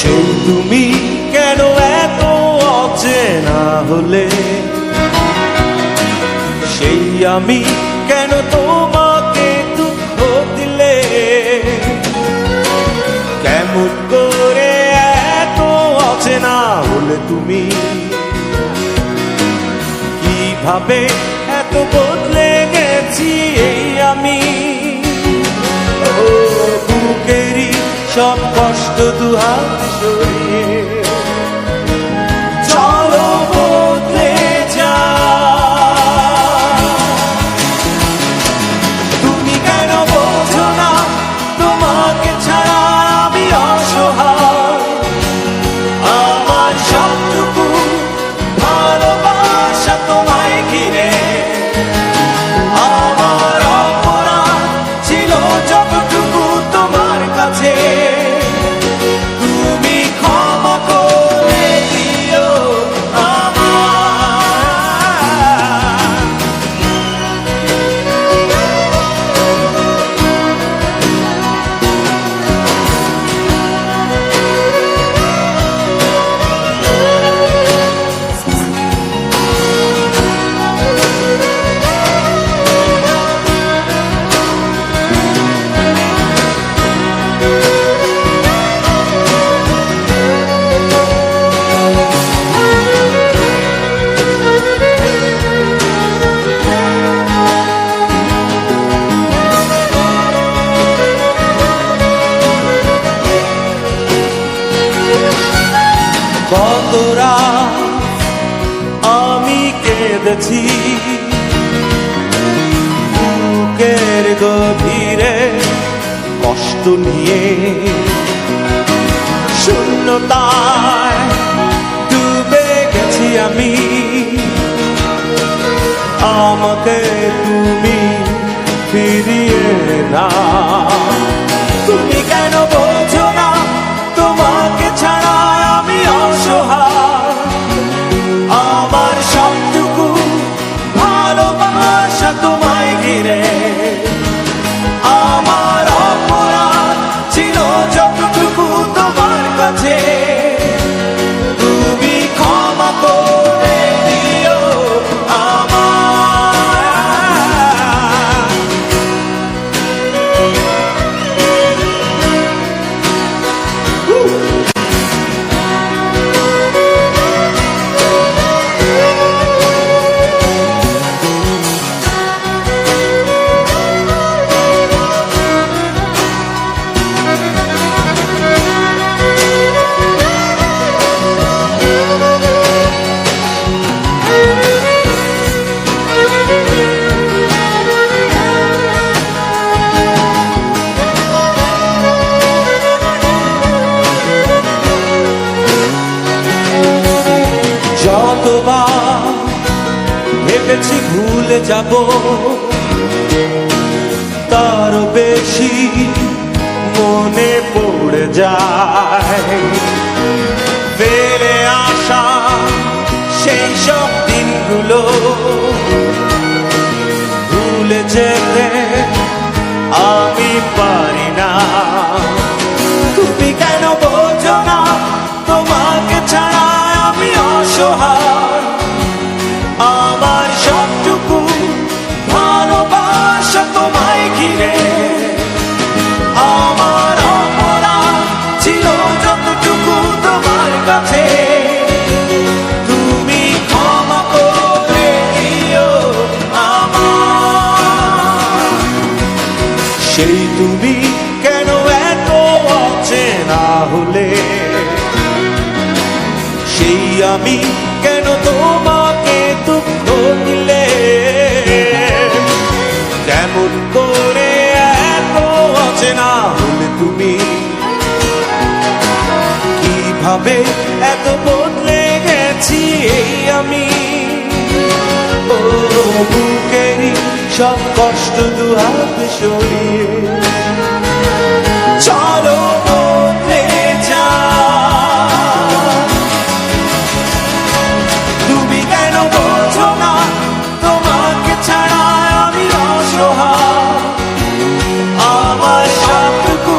সেই তুমি কেন এত অচেনা হলে, সেই আমি কেন তোমাকে দুঃখ দিলে, কেমন করে এত অচেনা হলে তুমি, কিভাবে এত বদলে গেছি এই আমি। ও বুকেরই সব কষ্ট দুহাত সরিয়ে চলো বদলে যা। তুমি কেন বোঝো না তোমাকে ছাড়া আমি অসহায়, আমার সবটুকু ভালোবাসা তোমায় ঘিরে, আমার অপরাধ ছিল যতটুকু তোমার কাছে, তুমি ক্ষমা করে দিও কতরা আমি কেঁদেছি বুকের গভীরে কষ্ট নিয়ে, শূন্যতায় ডুবে গেছি আমি, আমাকে তুমি ফিরিয়ে না। তুমি কেন বোঝো না তোমাকে ছাড়া আমি অসহায়, আমার সবটুকু ভালোবাসা তোমায় ঘিরে, আমার অপরাধ ছিল যতটুকু তোমার কাছে, তুমি ক্ষমা করে দিও যতবার ভেবেছি ভুলে যাব, তারও বেশি মনে পড়ে যায় ফেলে আসা সেই সব দিনগুলো, ভুলে যেতে আমি পারি না। তুমি কেন বোঝো না তোমাকে ছাড়া আমি অসহায়, আমার সবটুকু ভালোবাসা তোমায় ঘিরে, আমার অপরাধ ছিল যতটুকু তোমার কাছে, তুমি ক্ষমা করে দিও আমার। সেই তুমি কেন এত অচেনা হলে, সেই আমি কেন তোমাকে দুঃখ দিলে, কেমন করে এত অচেনা হলে তুমি, কিভাবে এত বদলে গেছি এই আমি। ও বুকেরই সব কষ্ট দুহাত সরিয়ে চলো বদলে যা। তুমি কেন বোঝো না তোমাকে ছাড়া আমি অসহায়, আমার সবটুকু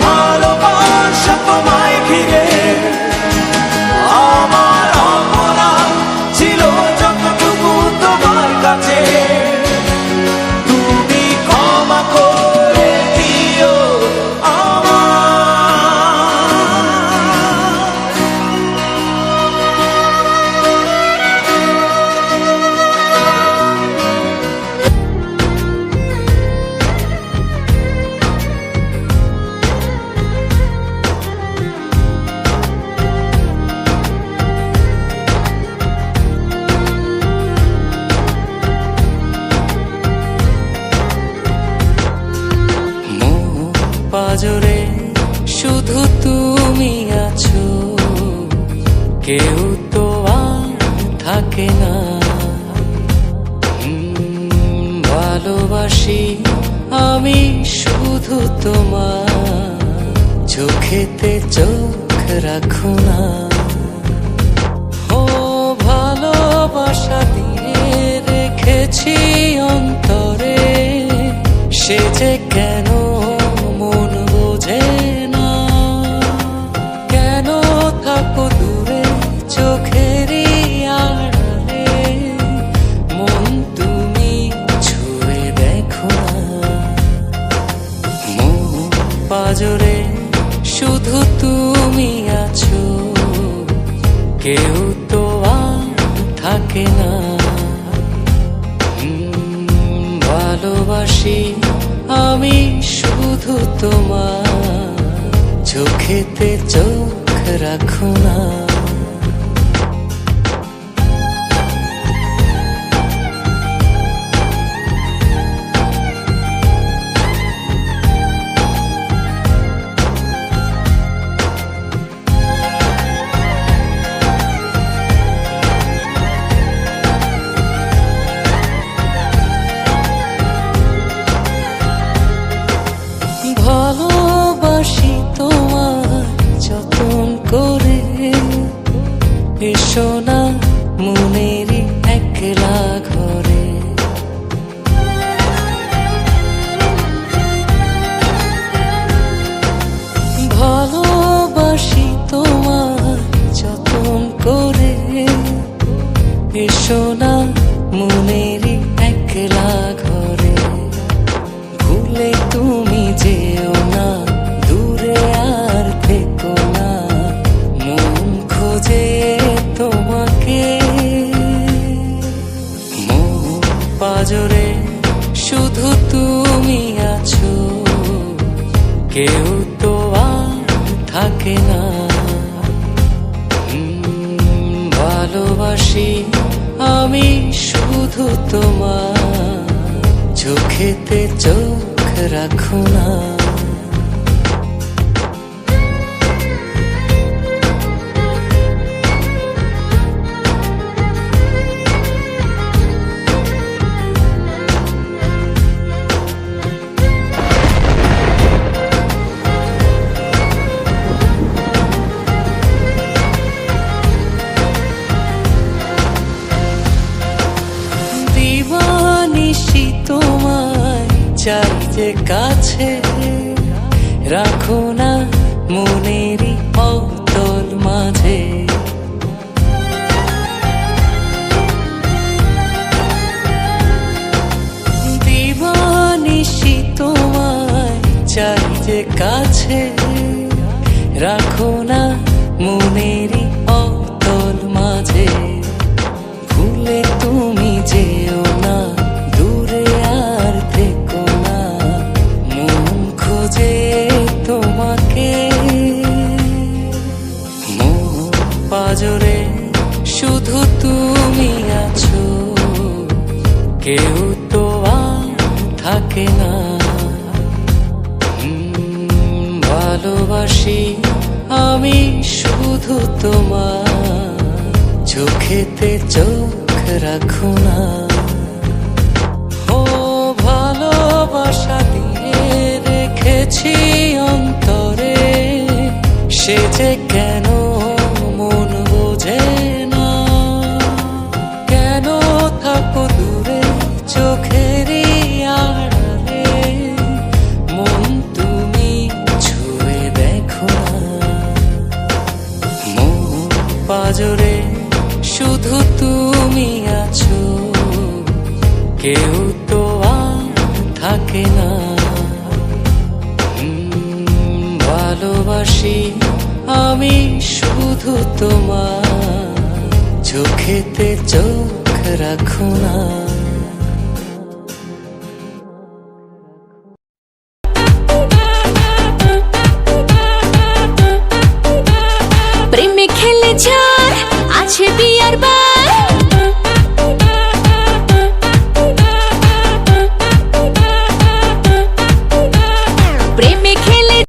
ভালোবাসা তোমায় ঘিরে, কেউ তো আর থাকে না। ভালোবাসি আমি শুধু তোমার, চোখেতে চোখ রাখো না। ও ভালোবাসা দিয়ে রেখেছি অন্তরে, সে যে কেন মন বোঝে না। কেন থাকো দূরে চোখেরই আড়ালে, মন তুমি ছুঁয়ে দেখো না। মন পাজরে শুধু তুমি আছো, কেউ তো আর থাকে না। ভালোবাসি আমি শুধু তোমার, চোখেতে চোখ রাখো না। ভালোবাসি তোমার যতন করে, এসো না মনেরই একলা ঘরে। ভালোবাসি তোমার যতন করে, এসো না মনেরই একলা ঘরে। ভুলে তুমি যেও না, দূরে আর থেকো না, মন খোঁজে তোমাকে। মন পাজরে শুধু তুমি আছো, কেউ তো আর থাকে না। ভালোবাসি আমি শুধু তোমার, চোখেতে চোখ রাখো না। দিবানিশি তোমায় চাই যে কাছে, রাখো না মনেরই অতল মাঝে। দিবানিশি তোমায় চাই যে কাছে, রাখো না মনেরই অতল মাঝে। ভুলে তুমি যেও না, দূরে আর থেকো না, মন খোঁজে তোমাকে। মন পাজরে শুধু তুমি আছো, কেউ তো আর থাকে না। ভালোবাসি আমি শুধু তোমার, চোখেতে চোখ রাখো না। ও ভালোবাসা দিয়ে রেখেছি অন্তরে, সে যে কেন মন বোঝে না। কেন থাকো দূরে চোখেরই আড়ালে, মন তুমি ছুঁয়ে দেখো না। মন পাজরে শুধু তুমি আছো, কেউ তো আর থাকে না। ভালোবাসি আমি শুধু তোমার, চোখেতে চোখ রাখো না। প্রেমে খেলে যার আছে বিয়ার বার,